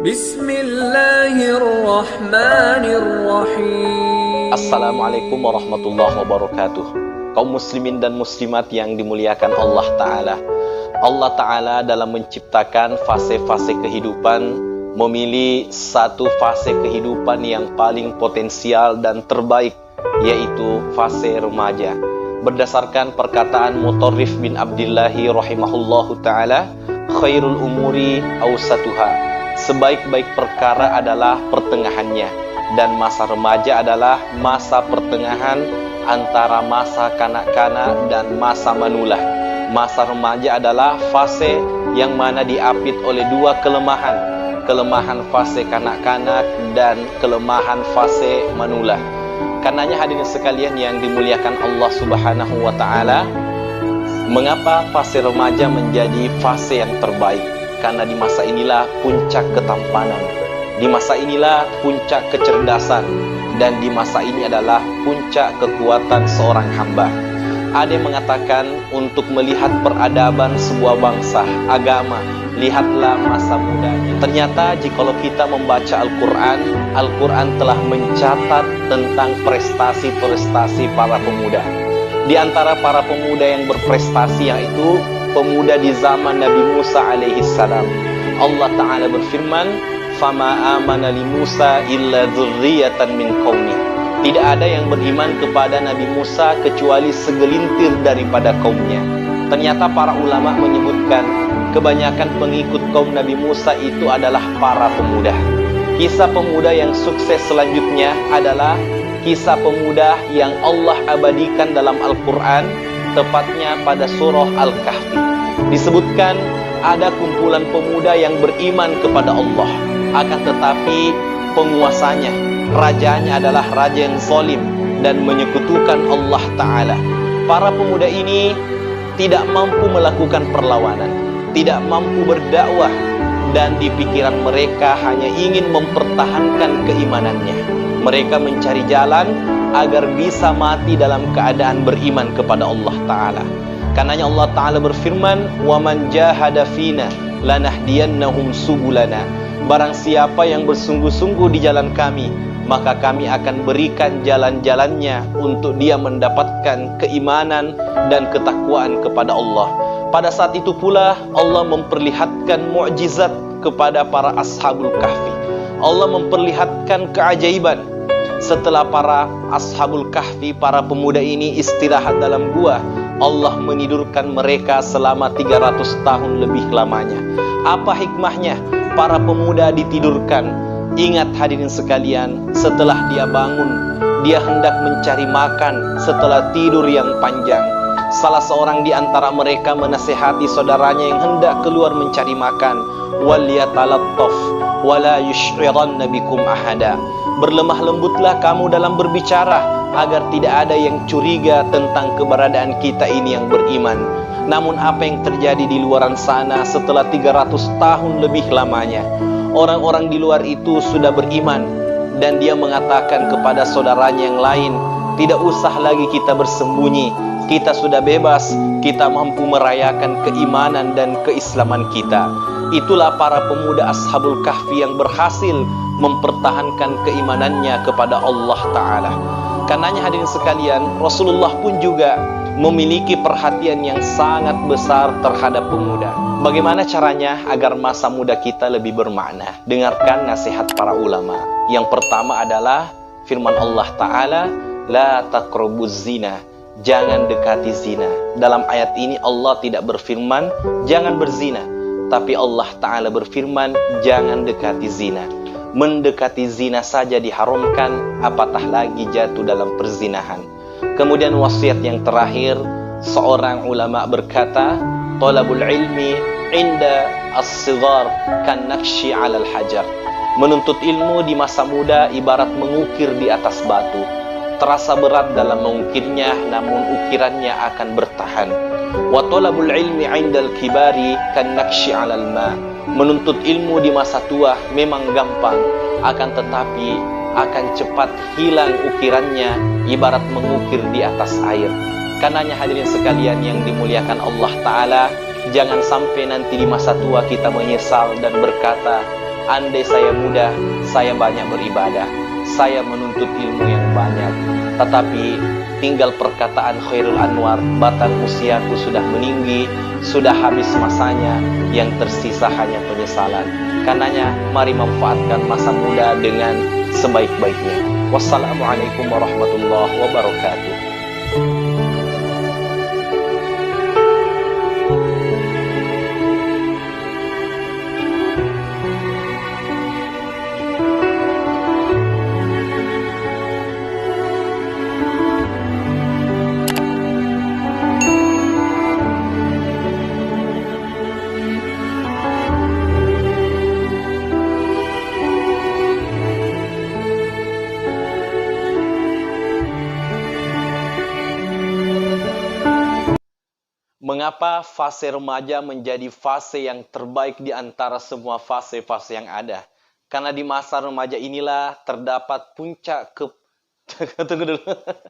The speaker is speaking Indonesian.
Bismillahirrahmanirrahim. Assalamualaikum warahmatullahi wabarakatuh. Kaum muslimin dan muslimat yang dimuliakan Allah Ta'ala. Allah Ta'ala dalam menciptakan fase-fase kehidupan memilih satu fase kehidupan yang paling potensial dan terbaik, yaitu fase remaja. Berdasarkan perkataan Mutarrif bin Abdillahi rahimahullahu ta'ala, khairul umuri awsatuha, sebaik-baik perkara adalah pertengahannya, dan masa remaja adalah masa pertengahan antara masa kanak-kanak dan masa manulah. Masa remaja adalah fase yang mana diapit oleh dua kelemahan, kelemahan fase kanak-kanak dan kelemahan fase manulah. Karenanya hadirin sekalian yang dimuliakan Allah Subhanahu wa ta'ala, mengapa fase remaja menjadi fase yang terbaik? Karena di masa inilah puncak ketampanan, di masa inilah puncak kecerdasan, dan di masa ini adalah puncak kekuatan seorang hamba. Ada yang mengatakan untuk melihat peradaban sebuah bangsa, agama, lihatlah masa mudanya. Ternyata jikalau kita membaca Al-Quran, Al-Quran telah mencatat tentang prestasi-prestasi para pemuda. Di antara para pemuda yang berprestasi, yaitu pemuda di zaman Nabi Musa alaihi salam. Allah Ta'ala berfirman, "Fama amana li Musa illa dzurriyyatan min qaumi." Tidak ada yang beriman kepada Nabi Musa kecuali segelintir daripada kaumnya. Ternyata para ulama menyebutkan kebanyakan pengikut kaum Nabi Musa itu adalah para pemuda. Kisah pemuda yang sukses selanjutnya adalah kisah pemuda yang Allah abadikan dalam Al-Quran, tepatnya pada surah Al-Kahfi. Disebutkan ada kumpulan pemuda yang beriman kepada Allah, akan tetapi penguasanya, rajanya adalah raja yang zalim dan menyekutukan Allah Ta'ala. Para pemuda ini tidak mampu melakukan perlawanan, tidak mampu berdakwah, dan di pikiran mereka hanya ingin mempertahankan keimanannya. Mereka mencari jalan agar bisa mati dalam keadaan beriman kepada Allah Ta'ala. Karenanya Allah Ta'ala berfirman, "Waman jahada fina lanahdiyannahum subulana." Barang siapa yang bersungguh-sungguh di jalan kami, maka kami akan berikan jalan-jalannya untuk dia mendapatkan keimanan dan ketakwaan kepada Allah. Pada saat itu pula Allah memperlihatkan mukjizat kepada para ashabul kahfi. Allah memperlihatkan keajaiban. Setelah para ashabul kahfi, para pemuda ini istirahat dalam gua, Allah menidurkan mereka selama 300 tahun lebih lamanya. Apa hikmahnya? Para pemuda ditidurkan. Ingat hadirin sekalian, setelah dia bangun, dia hendak mencari makan setelah tidur yang panjang. Salah seorang di antara mereka menasihati saudaranya yang hendak keluar mencari makan, "Waliyatalattaf wala yush'iranna bikum ahada." Berlemah lembutlah kamu dalam berbicara, agar tidak ada yang curiga tentang keberadaan kita ini yang beriman. Namun apa yang terjadi di luaran sana setelah 300 tahun lebih lamanya? Orang-orang di luar itu sudah beriman, dan dia mengatakan kepada saudaranya yang lain, "Tidak usah lagi kita bersembunyi, kita sudah bebas, kita mampu merayakan keimanan dan keislaman kita." Itulah para pemuda ashabul kahfi yang berhasil mempertahankan keimanannya kepada Allah Ta'ala. Karenanya hadirin sekalian, Rasulullah pun juga memiliki perhatian yang sangat besar terhadap pemuda. Bagaimana caranya agar masa muda kita lebih bermakna? Dengarkan nasihat para ulama. Yang pertama adalah firman Allah Ta'ala, "La taqrabuz zina." Jangan dekati zina. Dalam ayat ini Allah tidak berfirman jangan berzina, tapi Allah Ta'ala berfirman jangan dekati zina. Mendekati zina saja diharamkan, apatah lagi jatuh dalam perzinahan. Kemudian wasiat yang terakhir, seorang ulama berkata, "Talabul ilmi inda as-sighar kan nakshi 'alal hajar." Menuntut ilmu di masa muda ibarat mengukir di atas batu. Terasa berat dalam mengukirnya, namun ukirannya akan bertahan. Wa talabul ilmi 'indal kibari kan nakshi 'alal ma. Menuntut ilmu di masa tua memang gampang, akan tetapi akan cepat hilang ukirannya, ibarat mengukir di atas air. Karenanya hadirin sekalian yang dimuliakan Allah Ta'ala, jangan sampai nanti di masa tua kita menyesal dan berkata, andai saya muda, saya banyak beribadah, saya menuntut ilmu yang banyak. Tetapi tinggal perkataan Khairul Anwar, batang usiaku sudah meninggi, sudah habis masanya, yang tersisa hanya penyesalan. Karenanya mari manfaatkan masa muda dengan sebaik-baiknya. Wassalamualaikum warahmatullahi wabarakatuh. Mengapa fase remaja menjadi fase yang terbaik di antara semua fase-fase yang ada? Karena di masa remaja inilah terdapat puncak Tunggu dulu.